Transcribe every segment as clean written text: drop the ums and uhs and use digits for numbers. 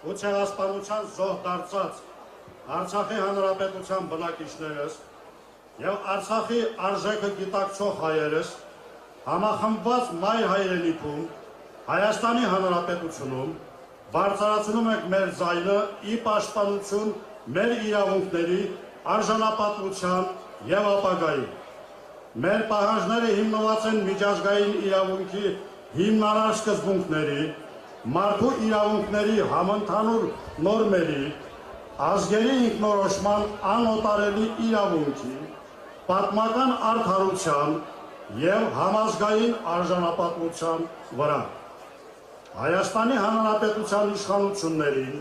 ու ցեղասպանության զոհ դարձած Արցախի հանրապետության բնակիչներս եւ Արցախի արժեքը գիտակցող հայերս համախմբված մայր հայրենիքում Հայաստանի Հանրապետությունում բարձրացնում ենք մեր ձայնը ի պաշտպանություն մեր իրավունքների, արժանապատվության եւ ապագայի։ Մեր պահանջները հիմնված են միջազգային իրավունքի հիմնարար սկզբունքների, մարդու իրավունքների համընդհանուր նորմերի, ազգերի ինքնորոշման անօտարելի իրավունքի, պատմական արդարության եւ համազգային արժանապատվության վրա։ Հայաստանի Հանրապետության իշխանություններին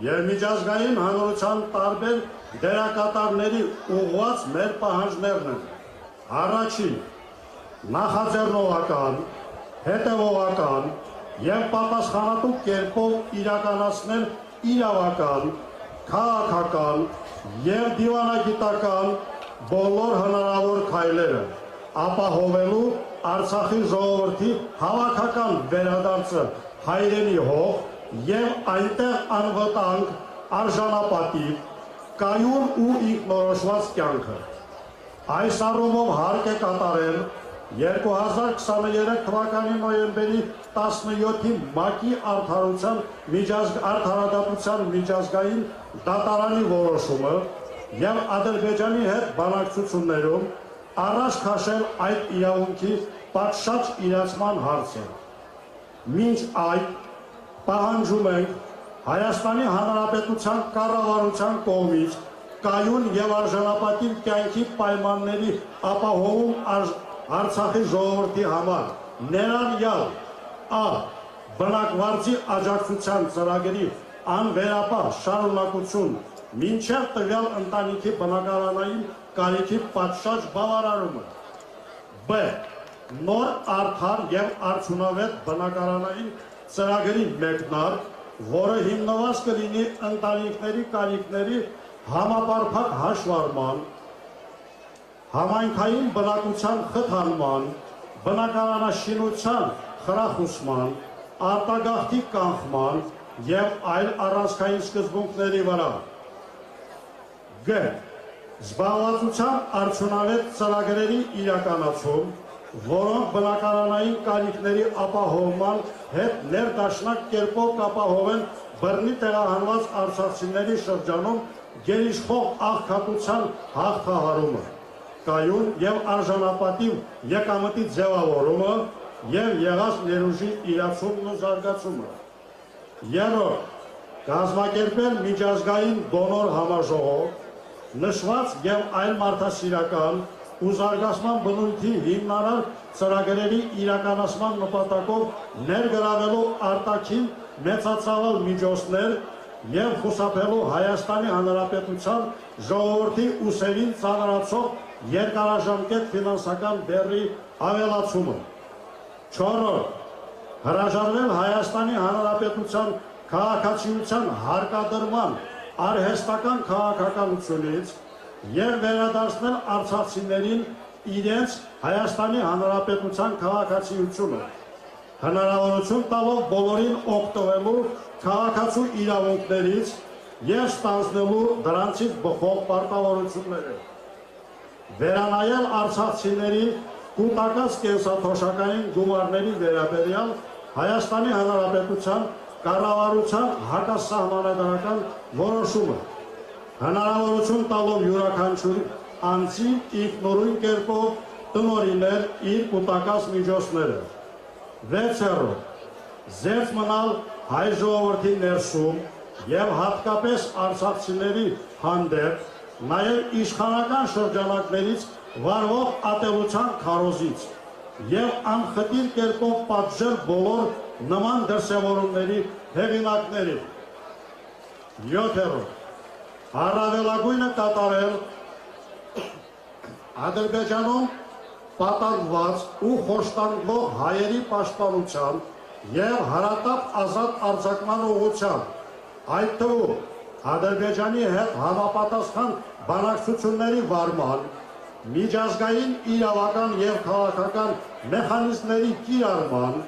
եւ միջազգային հանրության տարբեր դերակատարների ուղղված մեր պահանջներն են. Առաջին, նախաձեռնողական, հետևողական եւ պատասխանատու կերպով իրականացնել իրավական, քաղաքական եւ դիվանագիտական բոլոր հնարավոր քայլերը, ապահովելու Արցախի ժողովրդի հավաքական վերադարձը հայրենի հող եւ այնտեղ անվտանգ, արժանապատիվ, կայուն ու ինքնորոշված կյանքը։ Այս առումով հարկ է կատարել 2023 թվականի նոյեմբերի 17-ի ՄԱԿ-ի արդարադատության միջազգային դատարանի որոշումը եւ Ադրբեջանի հետ բանակցություններում առաջ քաշել այդ իրավունքի պատշաճ իրացման հարցը։ Մինչ այդ պահանջում ենք Հայաստանի Հանրապետության կառավարության կողմից կայուն եւ արժանապատիվ կյանքի պայմանների ապահովում Արցախի ժողովրդի համար, ներառյալ ա. բնակվարձի աջակցության ծրագրի անվերապահ շարունակություն մինչև տվյալ ընտանիքի բնակարանային կարիքի պատշաճ բավարարումը, բ. նոր արդար եւ արդյունավետ բնակարանային ծրագրի մեկնարկ, որը հիմնված կլինի ընտանիքների կարիքների համապարփակ հաշվառման, համայնքային բնակության խթանման, բնակարանաշինության խրախուսման, արտագաղթի կանխման եւ այլ առանցքային սկզբունքների վրա։ Գ. Զբաղվածության արդյունավետ ծրագրերի իրականացում, որոնք բնակարանային կարիքների ապահովման հետ ներդաշնակ կերպով կապահովեն բռնի տեղահանված արցախցիների շրջանում գերիշխող աղքատության հաղթահարումը, կայուն եւ արժանապատիվ եկամտի ձևավորումը եւ եղած ներուժի իրացումն ու զարգացումը։ Երրորդ, կազմակերպել միջազգային դոնոր համաժողով, նշված եւ այլ մարդասիրական ու զարգացման բնույթի հիմնարար ծրագրերի իրականացման նպատակով ներգրավելու արտաքին մեծացավալ միջոցներ եւ խուսափելու Հայաստանի Հանրապետության ժողովրդի ուսերին ծանրացող երկարաժամկետ ֆինանսական բեռի ավելացումը։ 4. Հրաժարվել Հայաստանի Հանրապետության քաղաքացիության հարկադրման արհեստական քաղաքականությունից եւ վերադարձնել արցախցիներին իրենց Հայաստանի Հանրապետության քաղաքացիությունը, հնարավորություն տալով բոլորին օգտվելու քաղաքացու իրավունքներից եւ ստանձնելու դրանցից բխող պարտավորությունները, վերանայել արցախցիների կൂട്ടակած կենսաթոշակային գումարների վերաբերյալ Հայաստանի Հանրապետության կառավարության հակասահմանադրական որոշումը, հնարավորություն տալով յուրաքանչյուր անձի ինքնուրույն կերպով տնօրինել իր կൂട്ടակած միջոցները։ 6. Զերծ մնալ հայ ժողովրդի ներսում եւ հատկապես արցախցիների հանդեպ, նաեւ իշխանական շրջանակներից վարվող ատելության քարոզից եւ անխտիր կերպով պատժել բոլոր նման դրսևորումների հեղինակներին։ 7. Առավելագույնը կատարել Ադրբեջանում պատանված ու խոշտանգվող հայերի պաշտպանության եւ հարատապ ազատ արձակման ուղղությամբ, այդ թվում Ադրբեջանի հետ համապատասխան բանակցությունների վարման, միջազգային իրավական եւ քաղաքական մեխանիզմների կիրառման,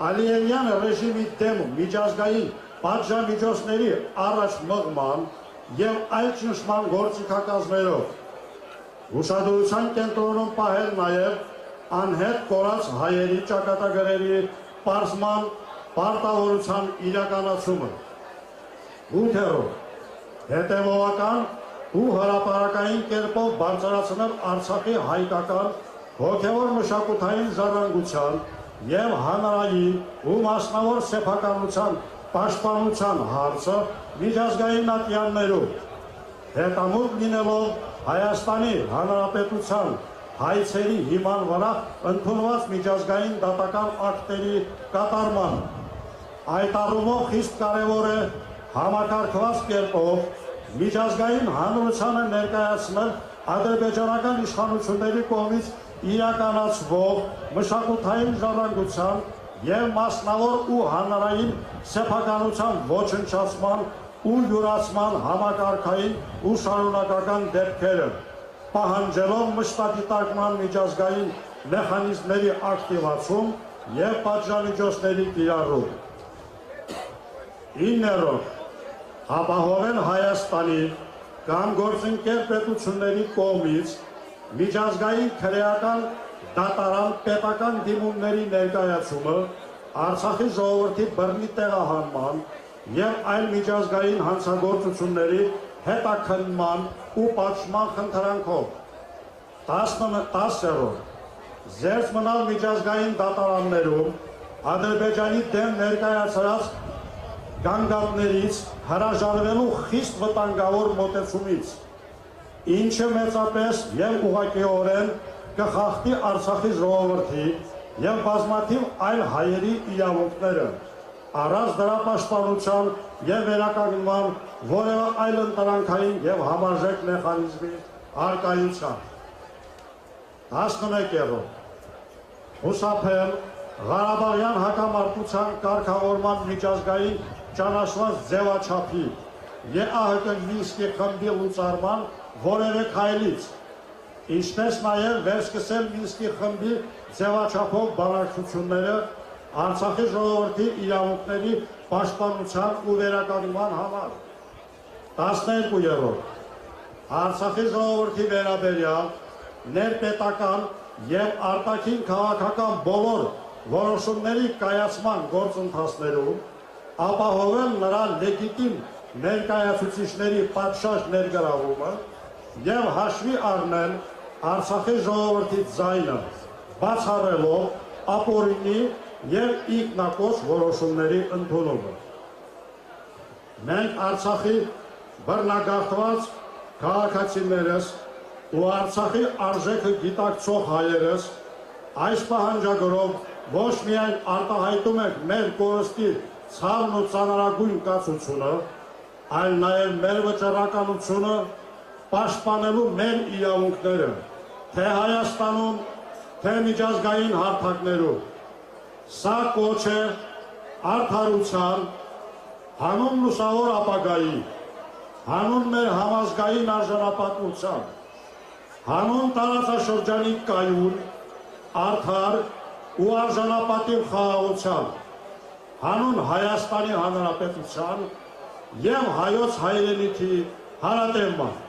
Ալիևյան ռեժիմի դեմ միջազգային պատժամիջոցների առաջ մղման և այլ ճնշման գործիքակազմերով։ Ուշադրության կենտրոնում պահել նաև անհետ կորած հայերի ճակատագրերի պարզման պարտավորության իրականացումը։ 8. Հետևողական ու հրապարակային կերպով բարձրացնել Արցախի հայկական հոգևոր մշակութային ժառանգության և հանրային ու մասնավոր սեփականության պաշտպանության հարցը միջազգային ատյաններում, հետամուտ լինելով Հայաստանի Հանրապետության հայցերի հիման վրա ընդունված միջազգային դատական ակտերի կատարման։ Այդ առումով խիստ կարևոր է համակարգված կերպով միջազգային հանրությանը ներկայացնել ադրբեջանական իշխանությունների կողմից իրականացվող մշակութային ժառանգության և մասնավոր ու հանրային սեփականության ոչնչացման ու յուրացման համակարգային ու շարունակական դեպքերը, պահանջելով մշտադիտարկման միջազգային մեխանիզմների ակտիվացում և պատժամիջոցների կիրառում։ 9. Ապահովել Հայաստանի կամ գործընկեր պետությունների կողմից միջազգային քրեական դատարան պետական դիմումների ներկայացումը, Արցախի ժողովրդի բռնի տեղահանման և այլ միջազգային հանցագործությունների հետաքննման ու պատժման խնդրանքով։ 10. Զերծ մնալ միջազգային դատարաններում Ադրբեջանի դեմ ներկայացրած գանգատներից հրաժարվելու խիստ վտանգավոր մոտեցումից, ինչը մեծապես և ուղղակիորեն կխախտի Արցախի ժողովրդի և բազմաթիվ այլ հայերի իրավունքները, առանց դրա պաշտպանության և վերականգնման որևէ այլ ընտրանքային և համարժեք մեխանիզմի առկայության։ 11. Խուսափել Ղարաբաղյան հակամարտության կարգավորման միջազգային ճանաչված ձևաչափի ԵԱՀԿ Մինսկի խմբի լուծարման որևէ քայլից, ինչպես նաև վերսկսել Մինսկի խմբի ձևաչափով բանակցությունները Արցախի ժողովրդի իրավունքների պաշտպանության ու վերականգնման համար։ 12. Արցախի ժողովրդի վերաբերյալ ներպետական և արտաքին քաղաքական բոլոր որոշումների կայացման գործընթացներում ապահովել նրա լեգիտիմ ներկայացուցիչների պատշաճ ներգրավումը և հաշվի առնել Արցախի ժողովրդի ձայնը, բացառելով ապօրինի և ինքնակոչ որոշումների ընդունումը։ Մենք Արցախի բռնագաղթված քաղաքացիներս ու Արցախի արժեքը գիտակցող հայերս այս պահանջագրով ոչ միայն արտահայտում ենք մեր կորստի ցավն ու ծանրագույն կացությունը, այլ նաև մեր վճռականությունը պաշտպանելու մեր իրավունքները, թե Հայաստանում, թե միջազգային հարթակներում։ Սա կոչ է արդարության, հանուն լուսավոր ապագայի, հանուն մեր համազգային արժանապատվության, հանուն տարածաշրջանի կայուն, արդար ու արժանապատիվ խաղաղության, հանուն Հայաստանի Հանրապետության և հայոց հայրենիքի հարատևման։